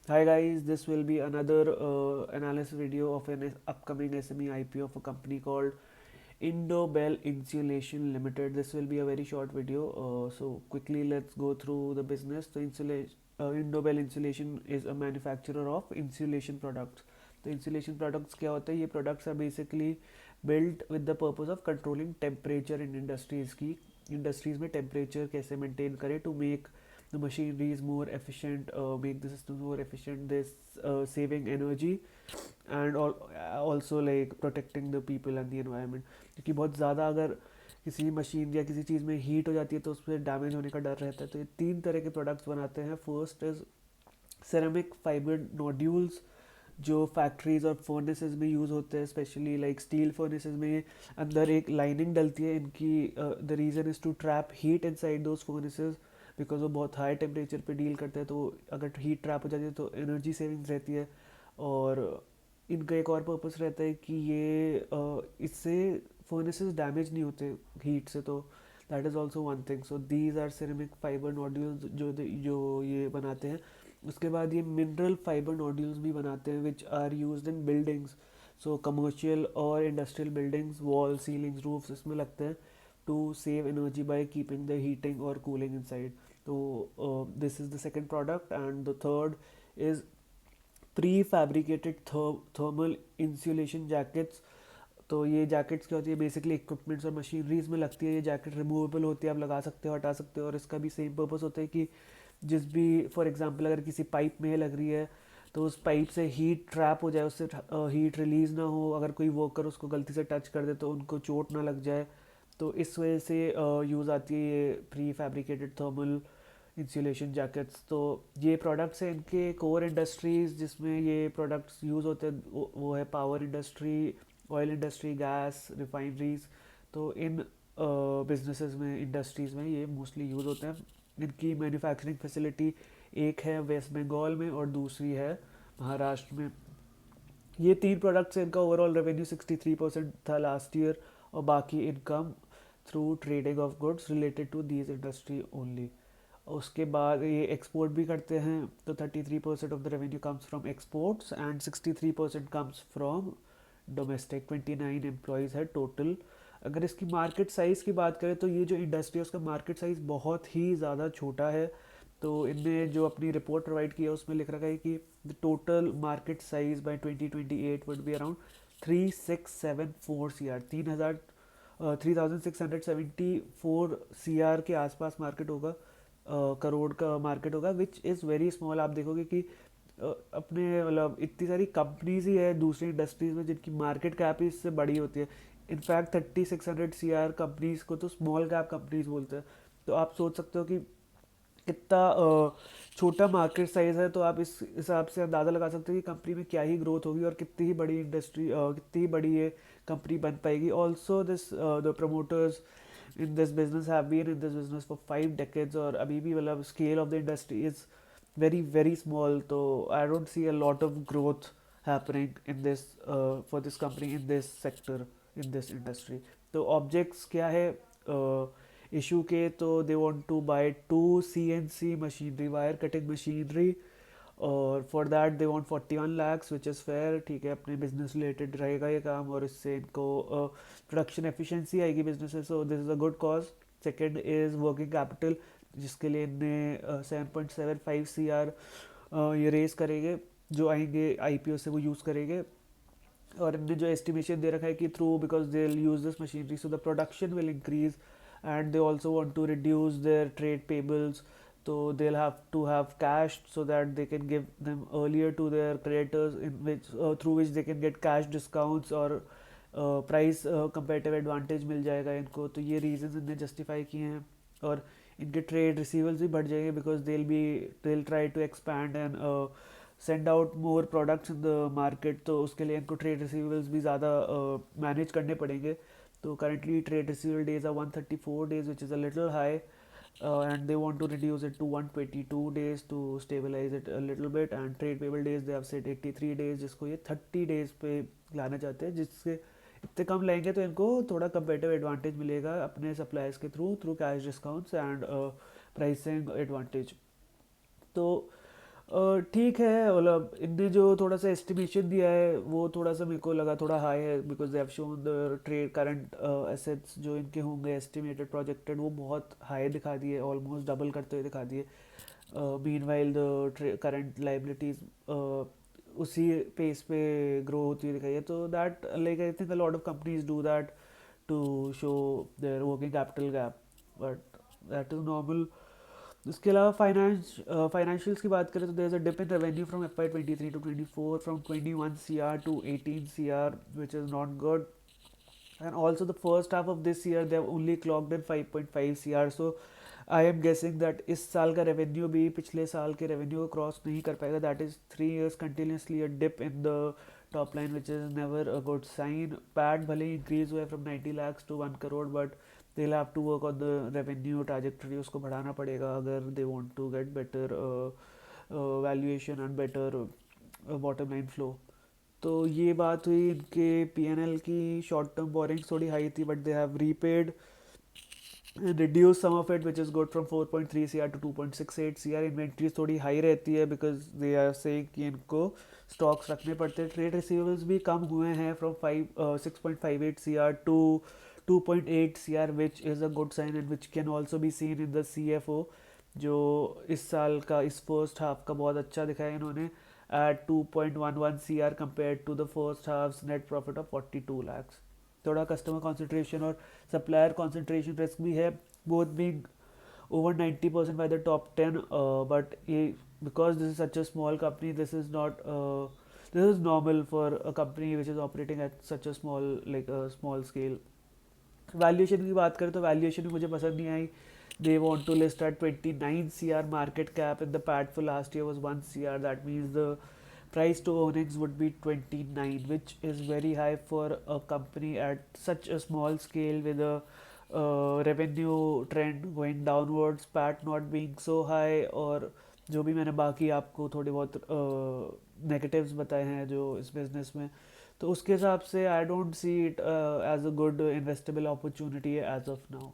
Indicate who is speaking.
Speaker 1: Hi guys, this will be another analysis video of an upcoming SME IPO of a company called Indobel Insulation Limited. This will be a very short video. So quickly let's go through the business. Indobel Insulation is a manufacturer of insulation products. तो insulation products क्या होता है? ये products are basically built with the purpose of controlling temperature in industries की industries में temperature कैसे maintain करें to make the machinery is more efficient, make the systems more efficient, this saving energy and also like protecting the people and the environment. क्योंकि बहुत ज़्यादा अगर किसी machine या किसी चीज़ में हीट हो जाती है तो उस पर डैमेज होने का डर रहता है। तो ये तीन तरह के प्रोडक्ट्स बनाते हैं। First is ceramic fibre nodules जो फैक्ट्रीज और फर्नेसेस में यूज़ होते हैं, स्पेशली लाइक स्टील फर्नेसेस में अंदर एक लाइनिंग डलती है इनकी। The reason is to trap heat inside those furnaces because वो बहुत हाई टेम्परेचर पे डील करते हैं। तो अगर हीट ट्रैप हो जाती है तो एनर्जी सेविंग्स रहती है। और इनका एक और पर्पस रहता है कि ये इससे फर्नेसेस डैमेज नहीं होते हीट से। तो that is also one thing. So these are ceramic fibre nodules जो ये बनाते हैं। उसके बाद ये मिनरल फाइबर नोड्यूल्स भी बनाते हैं which are used in buildings. So commercial और industrial buildings, wall, ceilings, roofs इसमें लगते हैं to save energy by keeping the heating और कूलिंग इनसाइड। तो this is the second product and the third is prefabricated thermal insulation jackets. तो ये jackets क्या होती है? बेसिकली इक्विपमेंट्स और मशीनरीज में लगती है। ये जैकेट रिमूवेबल होती है, आप लगा सकते हो, हटा सकते हो। और इसका भी सेम पर्पस होता है कि जिस भी फॉर एग्जांपल अगर किसी पाइप में लग रही है तो उस पाइप से हीट ट्रैप हो जाए, उससे हीट रिलीज़ ना हो। अगर कोई वर्कर उसको गलती से टच कर दे तो उनको चोट ना लग जाए। तो इस वजह से यूज़ आती है ये prefabricated thermal insulation jackets. तो ये प्रोडक्ट्स हैं इनके कोर इंडस्ट्रीज़ जिसमें ये प्रोडक्ट्स यूज़ होते हैं। वो है power industry, oil industry, gas, refineries. तो इन बिजनेसेस में, इंडस्ट्रीज़ में ये मोस्टली यूज़ होते हैं। इनकी मैन्युफैक्चरिंग फैसिलिटी एक है वेस्ट बंगाल में और दूसरी है महाराष्ट्र में। ये तीन प्रोडक्ट्स हैं। इनका ओवरऑल रेवेन्यू 63% था लास्ट ईयर। और बाकी income through trading of goods related to these industry only. उसके बाद ये एक्सपोर्ट भी करते हैं। तो 33% of the revenue comes from exports and 63% comes from domestic. 29 employees है टोटल। अगर इसकी मार्केट साइज़ की बात करें तो ये जो इंडस्ट्री है उसका मार्केट साइज़ बहुत ही ज़्यादा छोटा है। तो इनने जो अपनी रिपोर्ट प्रोवाइड की है उसमें लिख रखा है कि the total market size by 2028 would be around 3674 C R, 3674 के आसपास मार्केट होगा, करोड़ का मार्केट होगा, विच इज़ वेरी स्मॉल। आप देखोगे कि अपने मतलब इतनी सारी कंपनीज ही है दूसरी इंडस्ट्रीज में जिनकी मार्केट कैप ही इससे बड़ी होती है। इनफैक्ट 3600 CR कंपनीज को तो स्मॉल कैप कंपनीज बोलते हैं। तो आप सोच सकते हो कि कितना छोटा मार्केट साइज है। तो आप इस हिसाब से अंदाज़ा लगा सकते हो कि कंपनी में क्या ही ग्रोथ होगी और कितनी ही बड़ी इंडस्ट्री, कितनी ही बड़ी ये कंपनी बन पाएगी। Also this the promoters in this business have been in this business for 5 decades। और अभी भी मतलब scale of the industry is very very small। तो I don't see a lot of growth happening in this for this company in this sector, in this industry। तो objects क्या है issue के? तो they want to buy 2 CNC machinery, wire cutting machinery. और for that they want 41 lakhs which is fair. ठीक है, अपने business related रहेगा ये काम और इससे इनको प्रोडक्शन एफिशिएंसी आएगी business. So this is a good cause. Second is working capital जिसके लिए इनने 7.75 CR ये रेस करेंगे, जो आएंगे आईपीओ से वो यूज़ करेंगे। और इनने जो एस्टिमेशन दे रखा है कि through because they will use this machinery so the production will increase and they also want to reduce their trade payables. तो they'll have to have cash so that they can give them earlier to their creditors in which through which they can get cash discounts और price comparative advantage मिल जाएगा इनको। तो ये reason इनने justify किए हैं। और इनके ट्रेड रिसीवल्स भी बढ़ जाएंगे because they'll try to expand and send out more products in the market. तो उसके लिए इनको ट्रेड रिसीवल्स भी ज़्यादा मैनेज करने पड़ेंगे। तो currently trade receivable days are 134 days which is a little high and they want to reduce it to 122 days to stabilize it a little bit। and trade payable days they have said 83 days जिसको ये 30 days पे लाना चाहते हैं। जिससे इतने कम लाएंगे तो इनको थोड़ा कंपेटिव एडवांटेज मिलेगा अपने सप्लायर्स के through through cash discounts and pricing advantage. तो ठीक है, मतलब इनने जो थोड़ा सा एस्टिमेशन दिया है वो थोड़ा सा मेरे को लगा थोड़ा हाई है, because they have shown the trade current assets जो इनके होंगे एस्टिमेटेड प्रोजेक्टेड वो बहुत हाई दिखा दिए, ऑलमोस्ट डबल करते हुए दिखा दिए। मीनवाइल द करंट लाइबिलिटीज उसी पेस पे ग्रो होती हुई दिखाई है, तो that like I think a lot of companies do that to show their working capital gap, but that is normal. उसके अलावा फाइनेंशियल्स की बात करें तो there is a dip in revenue from F I 23 to 24 फ्रॉम 21 C R to 18 C R which is not good, and also the first half of this year they have only clocked in 5.5 cr, so I am guessing that इस साल का revenue भी पिछले साल के revenue को cross नहीं कर पाएगा, that is 3 years continuously a dip in the top line which is never a good sign. PAT भले ही इंक्रीज हुआ है from 90 lakhs to 1 crore, but they have to work on the revenue trajectory, उसको बढ़ाना पड़ेगा अगर they want to get better valuation and better bottom line flow. तो ये बात हुई इनके पीएनएल की। शॉर्ट टर्म बोरिंग्स थोड़ी हाई थी but they have repaid and reduce some of it, which is good, from 4.3 cr to 2.68 cr. Inventories थोड़ी high रहती है बिकॉज दे आर सेइंग कि इनको स्टॉक्स रखने पड़ते हैं। ट्रेड रिसीवेबल्स भी कम हुए हैं from 6.58 cr to 2.8 cr, which is a good sign and which can also be seen in the CFO, जो इस साल का इस फर्स्ट हाफ का बहुत अच्छा दिखाया इन्होंने at 2.11 cr compared to the first half's net profit of 42 lakhs। थोड़ा कस्टमर कंसंट्रेशन और सप्लायर कंसंट्रेशन रिस्क भी है, both being over 90% by the top 10, but because this is such a small company, this is normal for a company which is operating at such a small, like a small scale। Valuation की बात करें तो valuation भी मुझे पसंद नहीं आई। They want to list at 29 cr market cap and the PAT for last year was 1 cr, that means the price to earnings would be 29, which is very high for a company at such a small scale with a revenue trend going downwards, pat not being so high, और जो भी मैंने बाकी आपको थोड़े बहुत negatives बताए हैं जो इस बिजनेस में, तो उसके हिसाब से I don't see it as a good investable opportunity as of now.